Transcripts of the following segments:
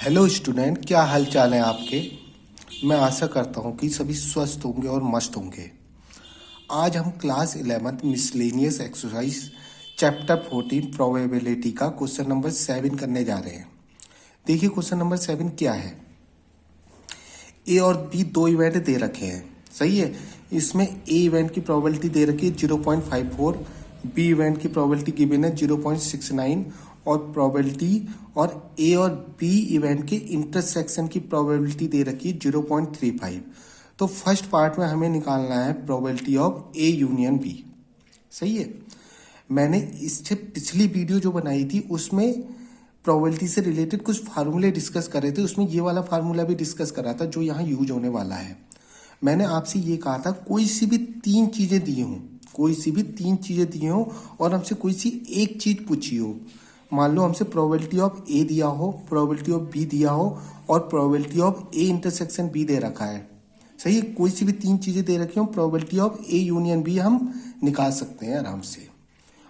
Hello student, क्या हाल चाल है आपके। मैं आशा करता हूँ कि सभी स्वस्थ होंगे और मस्त होंगे। आज हम class 11th miscellaneous exercise chapter 14 probability का क्वेश्चन नंबर 7 करने जा रहे हैं। देखिए क्वेश्चन नंबर 7 क्या है। ए और बी दो इवेंट दे रखे हैं, सही है। इसमें ए इवेंट की प्रोबेबिलिटी दे रखी है 0.54, बी इवेंट की प्रोबेबिलिटी गिवन है 0.69 और प्रोबेबिलिटी और ए और बी इवेंट के इंटरसेक्शन की प्रोबेबिलिटी दे रखी है 0.35। तो फर्स्ट पार्ट में हमें निकालना है probability of A union B, सही है। मैंने इससे पिछली वीडियो जो बनाई थी उसमें प्रोबेबिलिटी से रिलेटेड कुछ फार्मूले डिस्कस कर रहे थे, उसमें ये वाला फार्मूला भी डिस्कस करा था जो यहाँ यूज होने वाला है। मैंने आपसे ये कहा था कोई सी भी तीन चीज़ें दी हों, कोई सी भी तीन चीज़ें दी हों और हमसे कोई सी एक चीज़ पूछी हो। मान लो हमसे प्रोबेबिलिटी ऑफ ए दिया हो, प्रोबेबिलिटी ऑफ बी दिया हो और probability of A intersection B दे रखा है, सही है। कोई सी भी तीन चीज़ें दे रखी हो, probability of A union B हम निकाल सकते हैं आराम से।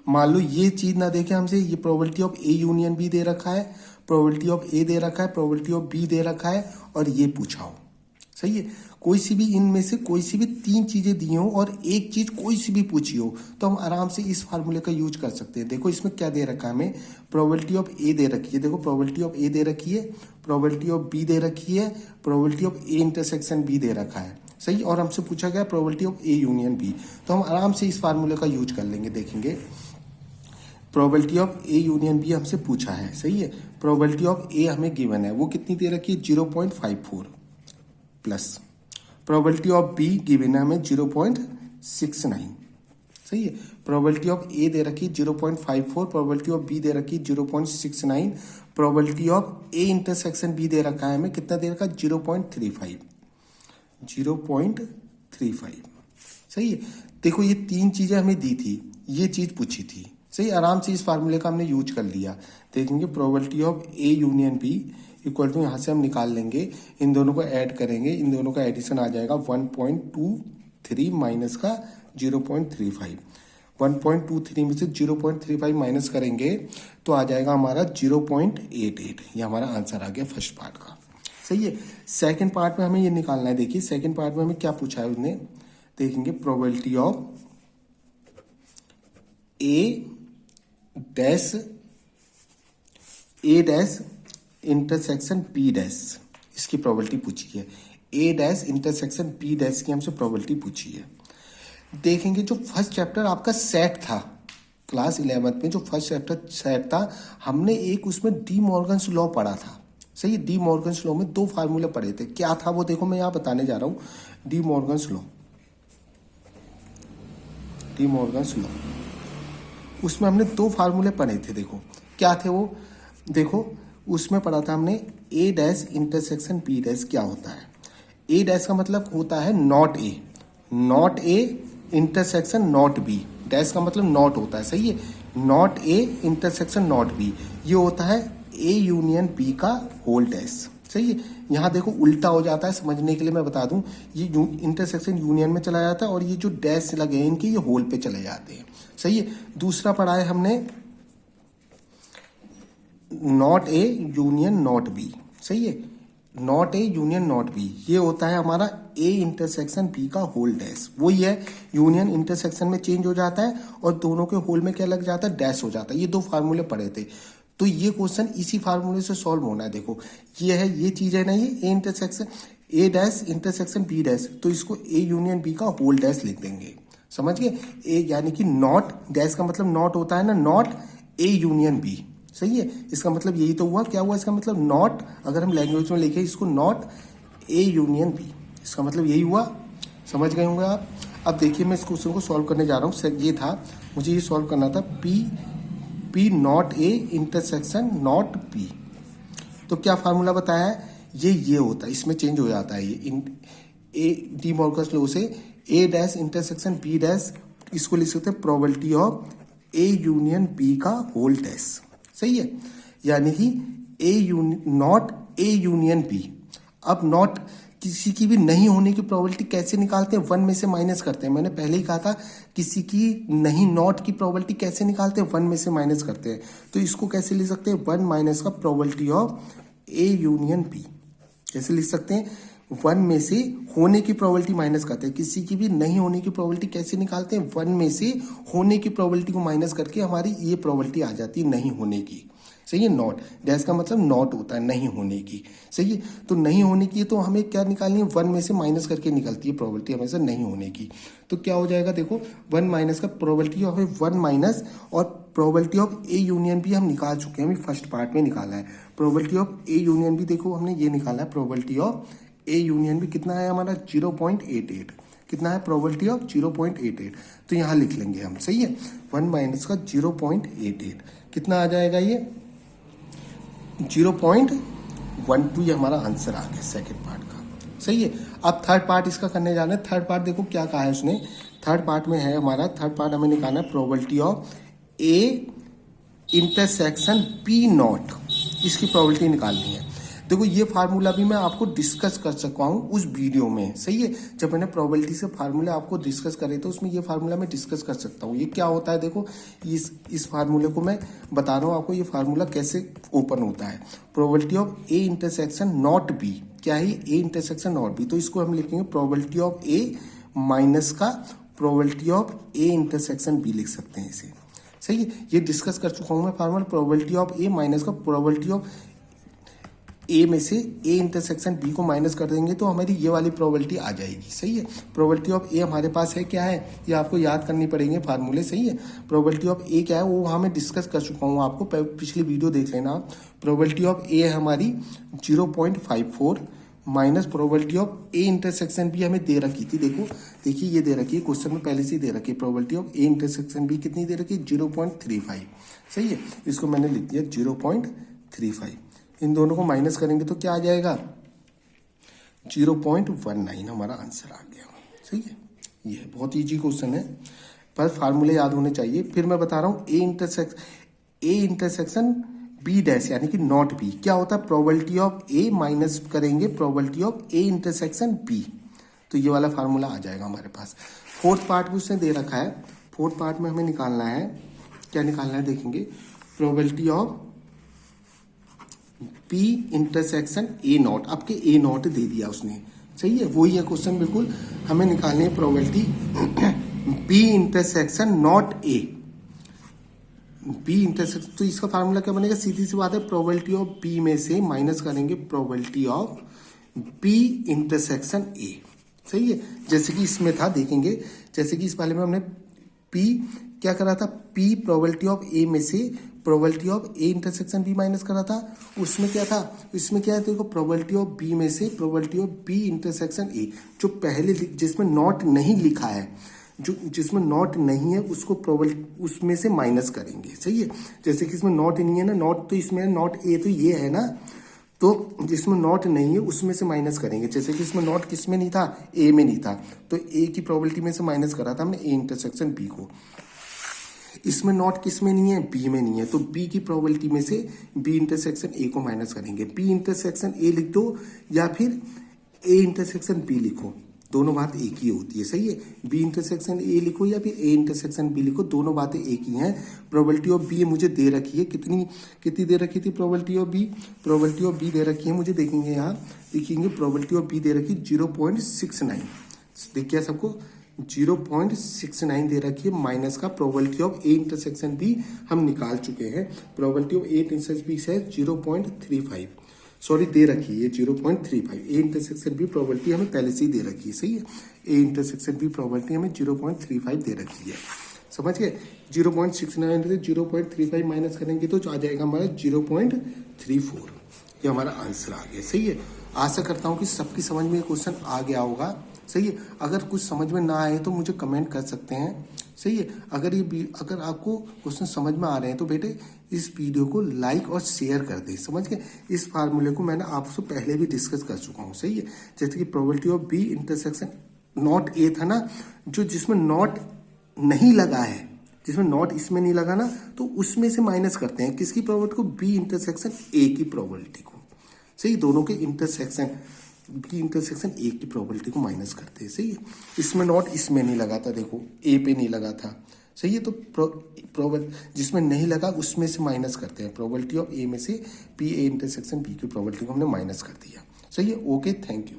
मान लो ये चीज ना देखे हमसे, ये probability of A union B दे रखा है, प्रोबेबिलिटी ऑफ ए दे रखा है, प्रोबेबिलिटी ऑफ बी दे रखा है और ये पूछा हो, सही है। कोई सी भी इनमें से कोई सी भी तीन चीजें दी हो और एक चीज कोई सी भी पूछी हो तो हम आराम से इस फार्मूले का यूज कर सकते हैं। देखो इसमें क्या दे रखा है हमें, प्रोबेबिलिटी ऑफ ए दे रखी है, देखो प्रोबेबिलिटी ऑफ ए दे रखी है, प्रोबेबिलिटी ऑफ बी दे रखी है, probability of A intersection B दे रखा है, सही। और हमसे पूछा गया probability of A union B, तो हम आराम से इस फार्मूले का यूज कर लेंगे। देखेंगे probability of A union B हमसे पूछा है, सही है। प्रोबेबिलिटी ऑफ ए हमें गिवन है, वो कितनी दे रखी है 0.54 plus probability of be given है हमें 0.69, सही है। प्रोबेबिलिटी ऑफ ए दे रखी 0.54, प्रोबेबिलिटी ऑफ बी दे रखी 0.69, probability of A intersection B दे रखा है हमें कितना दे रखा है 0.35, 0.35, सही है। देखो ये तीन चीजें हमें दी थी, ये चीज पूछी थी, सही। आराम से इस फार्मूले का हमने यूज कर लिया। देखेंगे probability of A union B equal to, यहाँ से हम निकाल लेंगे, इन दोनों को ऐड करेंगे, इन दोनों का एडिशन आ जाएगा 1.23 माइनस का 0.35। 1.23 में से 0.35 माइनस करेंगे तो आ जाएगा हमारा 0.88। ये हमारा आंसर आ गया फर्स्ट पार्ट का, सही है। सेकेंड पार्ट में हमें ये निकालना है। देखिए सेकेंड पार्ट में हमें क्या पूछा है उसने, देखेंगे probability of A dash intersection B dash, इसकी प्रोबेबिलिटी पूछी है। A dash intersection B dash की हमसे प्रोबेबिलिटी पूछी है। देखेंगे जो फर्स्ट चैप्टर आपका सेट था क्लास 11th में, जो फर्स्ट चैप्टर सेट था, हमने एक उसमें डी मॉर्गन्स लॉ पढ़ा था, सही है। डी मॉर्गन्स लॉ में दो फार्मूले पढ़े थे, क्या था वो देखो मैं यहाँ बताने जा रहा हूँ। D Morgan's law, D Morgan's law, उसमें हमने दो फार्मूले पढ़े थे। देखो क्या थे वो, देखो उसमें पढ़ा था हमने ए डैश इंटरसेक्शन बी डैश क्या होता है। ए डैश का मतलब होता है not a, not a intersection not B, dash का मतलब नॉट होता है, सही है। Not a intersection not B, ये होता है ए यूनियन बी का होल डैश, सही है। यहाँ देखो उल्टा हो जाता है, समझने के लिए मैं बता दूं, ये इंटरसेक्शन यूनियन में चला जाता है और ये जो डैश लगे हैं इनके ये होल पे चले जाते हैं, सही है। दूसरा पढ़ा है हमने not A union not be, सही है। Not A union not be, ये होता है हमारा ए इंटरसेक्शन बी का होल डैश, वही है। यूनियन इंटरसेक्शन में चेंज हो जाता है और दोनों के होल में क्या लग जाता है, डैश हो जाता है। ये दो फार्मूले पढ़े थे, तो ये क्वेश्चन इसी फार्मूले से सॉल्व होना है। देखो ये है, ये चीज है ना, ये A intersection A dash intersection B dash, तो इसको ए यूनियन बी का होल डैश लिख देंगे, समझ गए। ए यानी कि नॉट, डैश का मतलब नॉट होता है ना, नॉट ए यूनियन बी, सही है। इसका मतलब यही तो हुआ, क्या हुआ इसका मतलब नॉट, अगर हम लैंग्वेज में लिखे इसको नॉट ए यूनियन बी, इसका मतलब यही हुआ, समझ गए होंगे आप। अब देखिए मैं इस क्वेश्चन को सॉल्व करने जा रहा हूँ। ये था, मुझे ये सॉल्व करना था P not a intersection not B, तो क्या फार्मूला बताया है, ये होता है, इसमें चेंज हो जाता है ये ए डी मॉर्गन्स लॉ से A dash intersection B dash, इसको लिख सकते हैं probability of A union B का होल डैश, सही है। यानी कि नॉट ए यूनियन बी। अब नॉट किसी की भी नहीं होने की प्रोबेबिलिटी कैसे निकालते हैं, वन में से माइनस करते हैं। मैंने पहले ही कहा था किसी की नहीं नॉट की प्रोबेबिलिटी कैसे निकालते हैं, वन में से माइनस करते हैं। तो इसको कैसे ले सकते हैं, वन माइनस का probability of A union B. कैसे लिख सकते हैं? 1 में से होने की प्रोबेबिलिटी माइनस करते हैं। किसी की भी नहीं होने की प्रोबेबिलिटी कैसे निकालते हैं? 1 में से होने की प्रोबेबिलिटी को माइनस करके हमारी ये प्रोबेबिलिटी आ जाती है नहीं होने की। सही है, नॉट। डैश का मतलब नॉट होता है, नहीं होने की। सही है, तो नहीं होने की तो हमें क्या निकालनी है? 1 में से माइनस करके निकलती है प्रोबेबिलिटी हमेशा नहीं होने की। तो क्या हो जाएगा? देखो 1 माइनस का प्रोबेबिलिटी ऑफ 1 माइनस, और प्रोबेबिलिटी ऑफ ए यूनियन भी हम निकाल चुके हैं, अभी फर्स्ट पार्ट में निकाला है। प्रोबेबिलिटी ऑफ ए यूनियन भी देखो हमने ये निकाला है। प्रोबेबिलिटी ऑफ ए यूनियन भी कितना है हमारा? 0.88। कितना है? Probability of 0.88। तो यहाँ लिख लेंगे हम। सही है, 1 माइनस का 0.88 कितना आ जाएगा? ये 0.12। ये हमारा आंसर आ गया सेकेंड पार्ट का। सही है, अब थर्ड पार्ट इसका करने जाना है। थर्ड पार्ट देखो क्या कहा है उसने। थर्ड पार्ट में है हमारा, थर्ड पार्ट हमें निकालना है probability of A intersection B not. इसकी प्रोबेबिलिटी निकालनी है। देखो ये फार्मूला भी मैं आपको डिस्कस कर सका हूँ उस वीडियो में। सही है, जब मैंने प्रोबेबिलिटी से फार्मूला आपको डिस्कस करे तो उसमें ये फार्मूला मैं डिस्कस कर सकता हूँ। ये क्या होता है? देखो इस फार्मूले को मैं बता रहा हूँ आपको, ये फार्मूला कैसे ओपन होता है। Probability of A intersection not B. क्या है? A intersection not B. तो इसको हम लिखेंगे प्रोबेबिलिटी ऑफ ए माइनस का probability of A intersection B लिख सकते हैं इसे। सही है, ये डिस्कस कर चुका हूँ मैं formula. Probability of A minus का प्रोबेबिलिटी ऑफ ए में से ए इंटरसेक्शन बी को माइनस कर देंगे तो हमारी ये वाली प्रोबेबिलिटी आ जाएगी। सही है, प्रोबेबिलिटी ऑफ ए हमारे पास है क्या है? ये आपको याद करनी पड़ेंगे फार्मूले। सही है, प्रोबेबिलिटी ऑफ ए क्या है वो वहाँ मैं डिस्कस कर चुका हूँ, आपको पिछली वीडियो देख लेना आप। प्रोबेबिलिटी ऑफ ए है हमारी 0.54 minus probability of A intersection B हमें दे रखी थी। देखो देखिए ये दे रखी है, क्वेश्चन में पहले से ही दे रखी है। Probability of A intersection B कितनी दे रखी है? 0.35। सही है, इसको मैंने लिख दिया 0.35। इन दोनों को माइनस करेंगे तो क्या आ जाएगा? 0.19 हमारा आंसर आ गया। सही है, ये बहुत ईजी क्वेश्चन है, पर फार्मूले याद होने चाहिए। फिर मैं बता रहा हूँ ए इंटरसेक्शन बी डैश यानी कि नॉट बी क्या होता है? प्रोबेबिलिटी ऑफ ए माइनस करेंगे probability of A intersection B. तो ये वाला फार्मूला आ जाएगा हमारे पास। फोर्थ पार्ट भी उसने दे रखा है। फोर्थ पार्ट में हमें निकालना है, क्या निकालना है देखेंगे। Probability of P intersection A not. आपके ए नॉट दे दिया उसने। सही है, वही है क्वेश्चन बिल्कुल। हमें निकालनी है probability B intersection not A. B intersection, तो इसका फार्मूला क्या बनेगा? सीधी सी बात है, प्रोबेबिलिटी ऑफ बी में से माइनस करेंगे probability of B intersection A. सही है, जैसे कि इसमें था देखेंगे, जैसे कि इस वाले में हमने पी क्या करा था? पी प्रोबेबिलिटी ऑफ ए में से probability of A intersection B minus करा था। उसमें क्या था? इसमें क्या है? देखो प्रोबेबिलिटी ऑफ बी में से probability of B intersection A. जो पहले जिसमें नॉट नहीं लिखा है, जो जिसमें नॉट नहीं है उसको प्रोबेबिलिटी उसमें से माइनस करेंगे। सही है, जैसे कि इसमें नॉट नहीं है ना, नॉट तो इसमें नॉट ए तो ये है ना, तो जिसमें नॉट नहीं है उसमें से माइनस करेंगे। जैसे कि इसमें नॉट किसमें नहीं था? ए में नहीं था, तो ए की प्रोबेबिलिटी में से माइनस करा था हमने ए इंटरसेक्शन बी को। इसमें नॉट किस में नहीं है? बी में नहीं है, तो बी की प्रोबेबिलिटी में से बी इंटरसेक्शन ए को माइनस करेंगे। बी इंटरसेक्शन ए लिख दो या फिर ए इंटरसेक्शन बी लिखो, दोनों बात एक ही होती है। सही है, बी इंटरसेक्शन ए लिखो या फिर ए इंटरसेक्शन बी लिखो, दोनों बातें एक ही हैं। प्रोबेबिलिटी ऑफ बी मुझे दे रखी है, कितनी दे रखी थी probability of B? Probability of B दे रखी है मुझे, देखेंगे यहाँ लिखेंगे प्रोबेबिलिटी ऑफ बी दे रखी 0.69। देखिए सबको 0.69 दे रखी है, माइनस का probability of A intersection B हम निकाल चुके हैं। Probability of A intersection B है 0.35, सॉरी दे रखी है 0.35। ए इंटरसेक्शन बी प्रोबेबिलिटी हमें पहले से ही दे रखी है। सही है, ए इंटरसेक्शन बी प्रोबेबिलिटी हमें 0.35 दे रखी है। समझ गए, 0.69 से 0.35 माइनस करेंगे तो आ जाएगा हमारा 0.34। ये हमारा आंसर आ गया। सही है, आशा करता हूँ कि सबकी समझ में ये क्वेश्चन आ गया होगा। सही है, अगर कुछ समझ में ना आए तो मुझे कमेंट कर सकते हैं। सही है, अगर आपको क्वेश्चन समझ में आ रहे हैं तो बेटे इस वीडियो को लाइक और शेयर कर दें। समझ गए, इस फार्मूले को मैंने आपसे पहले भी डिस्कस कर चुका हूँ। सही है, जैसे कि probability of B intersection not A था ना, जो जिसमें नॉट नहीं लगा है, जिसमें नॉट इसमें नहीं लगा ना, तो उसमें से माइनस करते हैं किसकी प्रोबेबिलिटी को? बी इंटरसेक्शन ए की प्रोबेबिलिटी को। सही, दोनों के इंटरसेक्शन बी इंटरसेक्शन ए की प्रोबेबिलिटी को माइनस करते हैं। सही है, इसमें नॉट इसमें नहीं लगा था, देखो ए पे नहीं लगा था। सही है, तो प्रोबेबल जिसमें नहीं लगा उसमें से माइनस करते हैं, प्रोबेबिलिटी ऑफ ए में से पी ए इंटरसेक्शन पी की प्रोबेबिलिटी को हमने माइनस कर दिया। सही है, ओके, थैंक यू।